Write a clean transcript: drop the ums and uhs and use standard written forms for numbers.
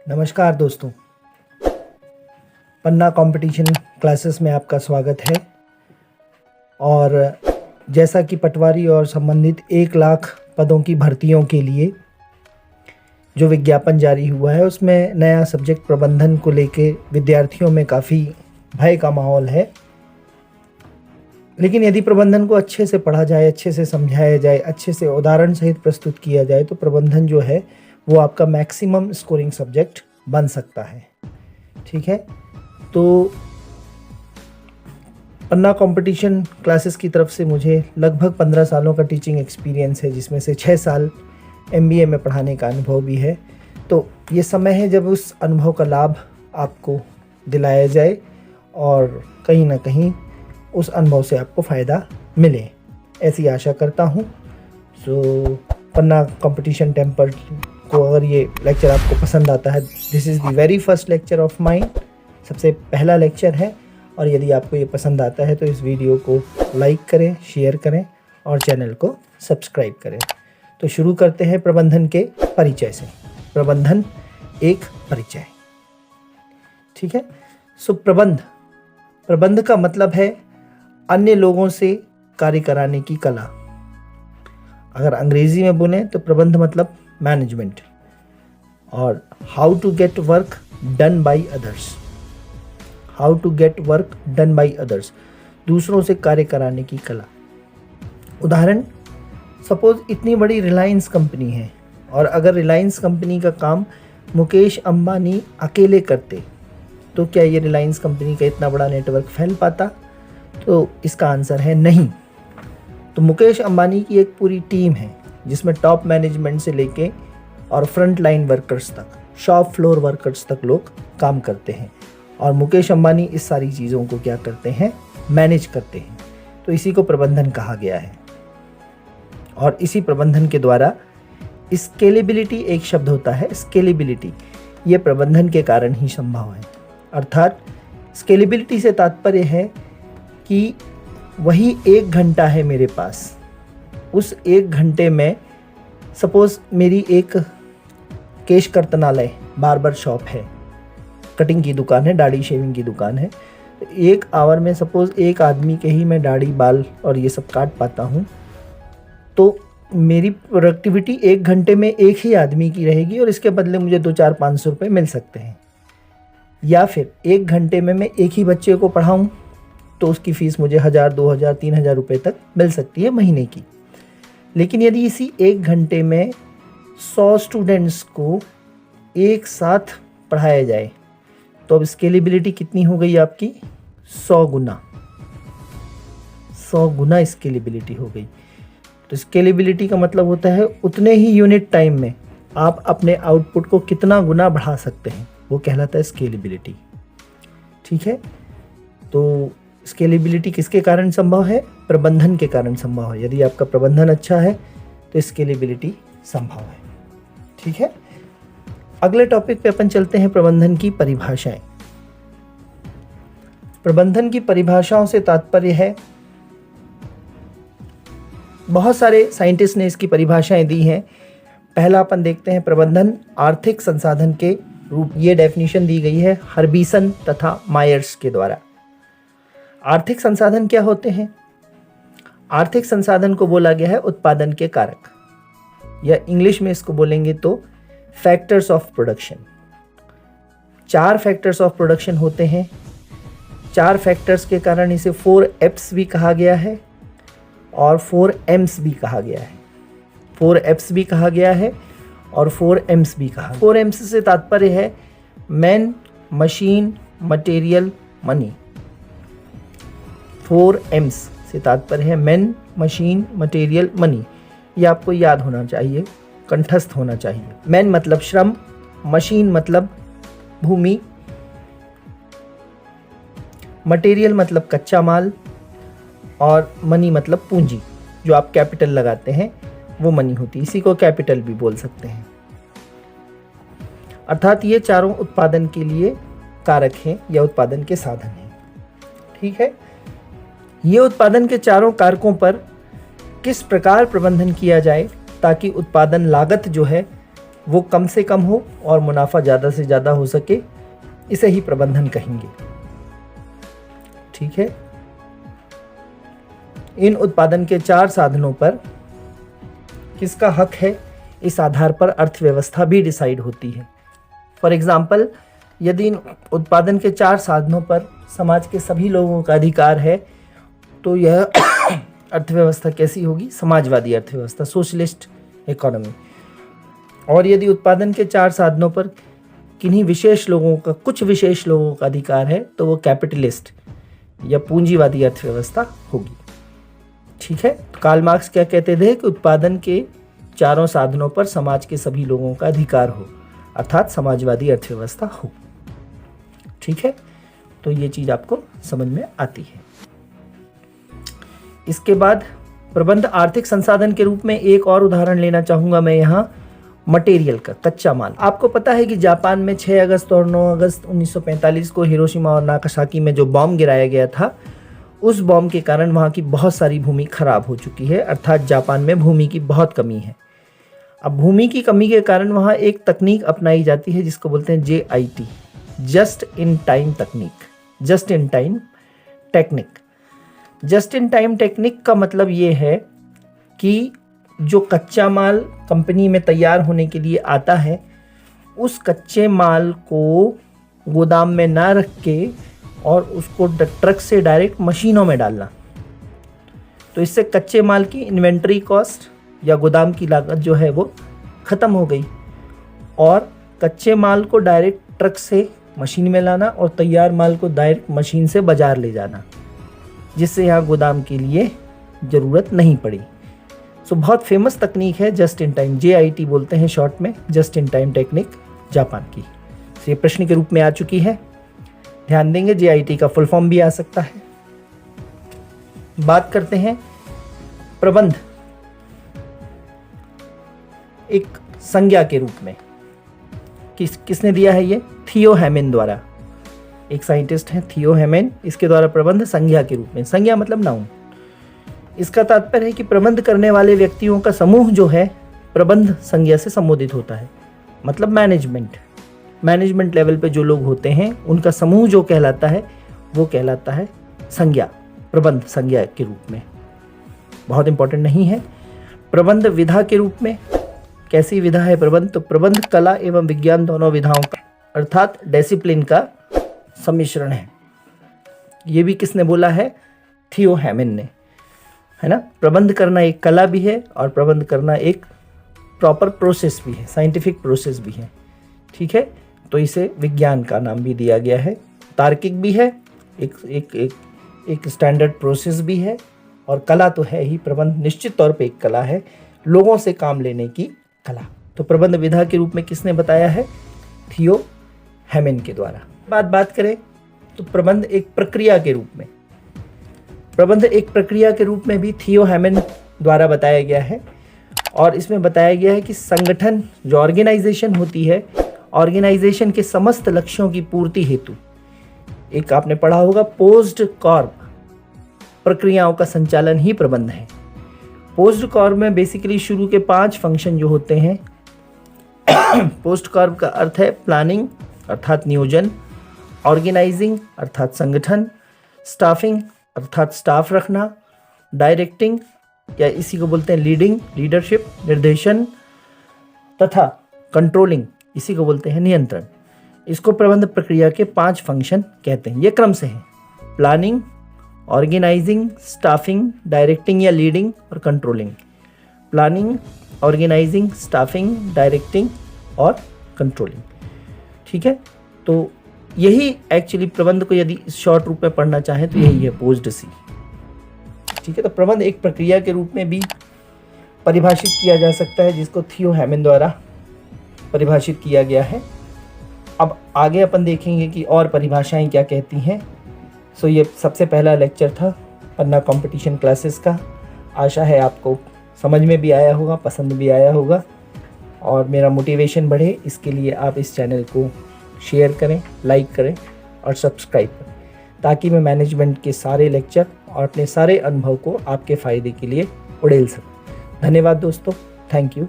नमस्कार दोस्तों, पन्ना competition classes में आपका स्वागत है। और जैसा कि पटवारी और संबंधित 1 लाख पदों की भर्तियों के लिए जो विज्ञापन जारी हुआ है, उसमें नया सब्जेक्ट प्रबंधन को लेके विद्यार्थियों में काफ़ी भय का माहौल है। लेकिन यदि प्रबंधन को अच्छे से पढ़ा जाए, अच्छे से समझाया जाए, अच्छे से उदाहरण सहित प्रस्तुत किया जाए, तो प्रबंधन जो है वो आपका मैक्सिमम स्कोरिंग सब्जेक्ट बन सकता है। ठीक है, तो पन्ना कंपटीशन क्लासेस की तरफ से मुझे लगभग 15 सालों का टीचिंग एक्सपीरियंस है, जिसमें से 6 साल MBA में पढ़ाने का अनुभव भी है। तो ये समय है जब उस अनुभव का लाभ आपको दिलाया जाए और कहीं ना कहीं उस अनुभव से आपको फ़ायदा मिले, ऐसी आशा करता हूँ। पन्ना कंपटीशन टेम्पर को अगर ये लेक्चर आपको पसंद आता है, this is the very first lecture of mine, सबसे पहला लेक्चर है। और यदि आपको ये पसंद आता है तो इस वीडियो को लाइक करें, शेयर करें और चैनल को सब्सक्राइब करें। तो शुरू करते हैं प्रबंधन के परिचय से। प्रबंधन एक परिचय। ठीक है, सो प्रबंध का मतलब है अन्य लोगों से कार्य कराने की कला। अगर अंग्रेजी में बोलें तो प्रबंध मतलब मैनेजमेंट, और how to get work done by others. How to get work done by others, दूसरों से कार्य कराने की कला। उदाहरण, सपोज इतनी बड़ी रिलायंस कंपनी है और अगर रिलायंस कंपनी का काम मुकेश अंबानी अकेले करते तो क्या ये रिलायंस कंपनी का इतना बड़ा नेटवर्क फैल पाता? तो इसका आंसर है नहीं। तो मुकेश अंबानी की एक पूरी टीम है जिसमें टॉप मैनेजमेंट से लेके और फ्रंट लाइन वर्कर्स तक, शॉप फ्लोर वर्कर्स तक लोग काम करते हैं, और मुकेश अंबानी इस सारी चीज़ों को क्या करते हैं? मैनेज करते हैं। तो इसी को प्रबंधन कहा गया है। और इसी प्रबंधन के द्वारा स्केलेबिलिटी एक शब्द होता है, स्केलेबिलिटी, ये प्रबंधन के कारण ही संभव है। अर्थात स्केलेबिलिटी से तात्पर्य है कि वही 1 घंटा है मेरे पास, उस 1 घंटे में सपोज़ मेरी एक केश कर्तनालय बार्बर शॉप है, कटिंग की दुकान है, दाढ़ी शेविंग की दुकान है। 1 आवर में सपोज़ एक आदमी के ही मैं दाढ़ी बाल और ये सब काट पाता हूँ, तो मेरी प्रोडक्टिविटी 1 घंटे में एक ही आदमी की रहेगी और इसके बदले मुझे 200-400-500 रुपये मिल सकते हैं। या फिर 1 घंटे में मैं एक ही बच्चे को पढ़ाऊँ तो उसकी फ़ीस मुझे 1000, 2000, 3000 रुपये तक मिल सकती है महीने की। लेकिन यदि इसी 1 घंटे में 100 स्टूडेंट्स को एक साथ पढ़ाया जाए तो अब स्केलेबिलिटी कितनी हो गई आपकी? 100 गुना। 100 गुना स्केलेबिलिटी हो गई। तो स्केलेबिलिटी का मतलब होता है उतने ही यूनिट टाइम में आप अपने आउटपुट को कितना गुना बढ़ा सकते हैं, वो कहलाता है स्केलेबिलिटी। ठीक है, तो स्केलेबिलिटी किसके कारण संभव है? प्रबंधन के कारण संभव है। यदि आपका प्रबंधन अच्छा है तो स्केलेबिलिटी संभव है। ठीक है, अगले टॉपिक पे अपन चलते हैं, प्रबंधन की परिभाषाएं। प्रबंधन की परिभाषाओं से तात्पर्य है, बहुत सारे साइंटिस्ट ने इसकी परिभाषाएं दी हैं। पहला अपन देखते हैं, प्रबंधन आर्थिक संसाधन के रूप। ये डेफिनेशन दी गई है हर्बिसन तथा मायर्स के द्वारा। आर्थिक संसाधन क्या होते हैं? आर्थिक संसाधन को बोला गया है उत्पादन के कारक, या इंग्लिश में इसको बोलेंगे तो factors of production. 4 factors of production होते हैं। 4 फैक्टर्स के कारण इसे 4 F's भी कहा गया है और 4 M's भी कहा गया है। 4 F's भी कहा गया है और 4 M's भी कहा। 4 M's से तात्पर्य है man, machine, material, money. 4 M's से तात्पर्य है मैन, मशीन, मटेरियल, मनी। ये आपको याद होना चाहिए, कंठस्थ होना चाहिए। मैन मतलब श्रम, मशीन मतलब भूमि, मटेरियल मतलब कच्चा माल, और मनी मतलब पूंजी, जो आप कैपिटल लगाते हैं वो मनी होती है। इसी को कैपिटल भी बोल सकते हैं। अर्थात ये चारों उत्पादन के लिए कारक हैं या उत्पादन के साधन हैं। ठीक है, ये उत्पादन के चारों कारकों पर किस प्रकार प्रबंधन किया जाए ताकि उत्पादन लागत जो है वो कम से कम हो और मुनाफा ज़्यादा से ज़्यादा हो सके, इसे ही प्रबंधन कहेंगे। ठीक है। इन उत्पादन के 4 साधनों पर किसका हक है, इस आधार पर अर्थव्यवस्था भी डिसाइड होती है। फॉर एग्जाम्पल, यदि इन उत्पादन के 4 साधनों पर समाज के सभी लोगों का अधिकार है तो यह अर्थव्यवस्था कैसी होगी, समाजवादी अर्थव्यवस्था, सोशलिस्ट इकोनॉमी। और यदि उत्पादन के 4 साधनों पर किन्हीं विशेष लोगों का, कुछ विशेष लोगों का अधिकार है तो वो कैपिटलिस्ट या पूंजीवादी अर्थव्यवस्था होगी। ठीक है। तो कार्ल मार्क्स क्या कहते थे कि उत्पादन के 4 साधनों पर समाज के सभी लोगों का अधिकार हो, अर्थात समाजवादी अर्थव्यवस्था हो। ठीक है। तो ये चीज आपको समझ में आती है। इसके बाद प्रबंध आर्थिक संसाधन के रूप में एक और उदाहरण लेना चाहूंगा मैं यहाँ, मटेरियल का, कच्चा माल। आपको पता है कि जापान में 6 अगस्त और 9 अगस्त 1945 को हिरोशिमा और नागासाकी में जो बॉम्ब गिराया गया था, उस बॉम्ब के कारण वहाँ की बहुत सारी भूमि खराब हो चुकी है, अर्थात जापान में भूमि की बहुत कमी है। अब भूमि की कमी के कारण वहाँ एक तकनीक अपनाई जाती है जिसको बोलते हैं JIT, जस्ट इन टाइम तकनीक, just in time technique. Just in time technique का मतलब ये है कि जो कच्चा माल कंपनी में तैयार होने के लिए आता है, उस कच्चे माल को गोदाम में ना रख के और उसको ट्रक से डायरेक्ट मशीनों में डालना। तो इससे कच्चे माल की इन्वेंट्री कॉस्ट या गोदाम की लागत जो है वो ख़त्म हो गई, और कच्चे माल को डायरेक्ट ट्रक से मशीन में लाना और तैयार माल को डायरेक्ट मशीन से बाजार ले जाना, जिससे यहाँ गोदाम के लिए ज़रूरत नहीं पड़ी। सो बहुत फेमस तकनीक है जस्ट इन टाइम, JIT बोलते हैं शॉर्ट में, just in time technique Japan की। तो ये प्रश्न के रूप में आ चुकी है, ध्यान देंगे। JIT का फुल फॉर्म भी आ सकता है। बात करते हैं प्रबंध एक संज्ञा के रूप में। किसने दिया है ये? थियो हेमिन द्वारा। एक साइंटिस्ट हैं थियो हेमिन, इसके द्वारा प्रबंध संज्ञा के रूप में। संज्ञा मतलब नाउन। इसका तात्पर्य है कि प्रबंध करने वाले व्यक्तियों का समूह जो है प्रबंध संज्ञा से संबोधित होता है। मतलब मैनेजमेंट लेवल पे जो लोग होते हैं उनका समूह जो कहलाता है वो कहलाता है संज्ञा, प्रबंध संज्ञा के रूप में। बहुत इंपॉर्टेंट नहीं है। प्रबंध विधा के रूप में, कैसी विधा है प्रबंध? तो प्रबंध कला एवं विज्ञान दोनों विधाओं का, अर्थात डिसिप्लिन का सम्मिश्रण है। ये भी किसने बोला है? थियो हेमिन ने, है ना। प्रबंध करना एक कला भी है और प्रबंध करना एक प्रॉपर प्रोसेस भी है, साइंटिफिक प्रोसेस भी है। ठीक है। तो इसे विज्ञान का नाम भी दिया गया है, तार्किक भी है, एक स्टैंडर्ड प्रोसेस भी है, और कला तो है ही। प्रबंध निश्चित तौर पे एक कला है, लोगों से काम लेने की कला। तो प्रबंध विधा के रूप में किसने बताया है? थियो हेमिन के द्वारा। बात करें तो प्रबंध एक प्रक्रिया के रूप में, प्रबंध एक प्रक्रिया के रूप में भी थियो हेमिन द्वारा बताया गया है। और इसमें बताया गया है कि संगठन जो ऑर्गेनाइजेशन होती है, ऑर्गेनाइजेशन के समस्त लक्ष्यों की पूर्ति हेतु, एक आपने पढ़ा होगा पोस्ट कॉर्प, प्रक्रियाओं का संचालन ही प्रबंध है। पोस्ट कॉर्प में बेसिकली शुरू के 5 फंक्शन जो होते हैं पोस्ट कॉर्प का अर्थ है प्लानिंग अर्थात नियोजन, ऑर्गेनाइजिंग अर्थात संगठन, स्टाफिंग अर्थात स्टाफ रखना, डायरेक्टिंग या इसी को बोलते हैं लीडिंग, लीडरशिप, निर्देशन, तथा कंट्रोलिंग, इसी को बोलते हैं नियंत्रण। इसको प्रबंध प्रक्रिया के 5 फंक्शन कहते हैं। ये क्रम से हैं: प्लानिंग, ऑर्गेनाइजिंग, स्टाफिंग, डायरेक्टिंग या लीडिंग और controlling. Planning, organizing, staffing, directing और कंट्रोलिंग। ठीक है। तो यही एक्चुअली प्रबंध को यदि शॉर्ट रूप में पढ़ना चाहें तो यही है, पोस्ट सी। ठीक है। तो प्रबंध एक प्रक्रिया के रूप में भी परिभाषित किया जा सकता है, जिसको थियो हेमिन द्वारा परिभाषित किया गया है। अब आगे अपन देखेंगे कि और परिभाषाएं क्या कहती हैं। सो ये सबसे पहला लेक्चर था पन्ना कंपटीशन क्लासेस का। आशा है आपको समझ में भी आया होगा, पसंद भी आया होगा, और मेरा मोटिवेशन बढ़े इसके लिए आप इस चैनल को शेयर करें, लाइक करें और सब्सक्राइब करें, ताकि मैं मैनेजमेंट के सारे लेक्चर और अपने सारे अनुभव को आपके फ़ायदे के लिए उड़ेल सकूं। धन्यवाद दोस्तों, थैंक यू।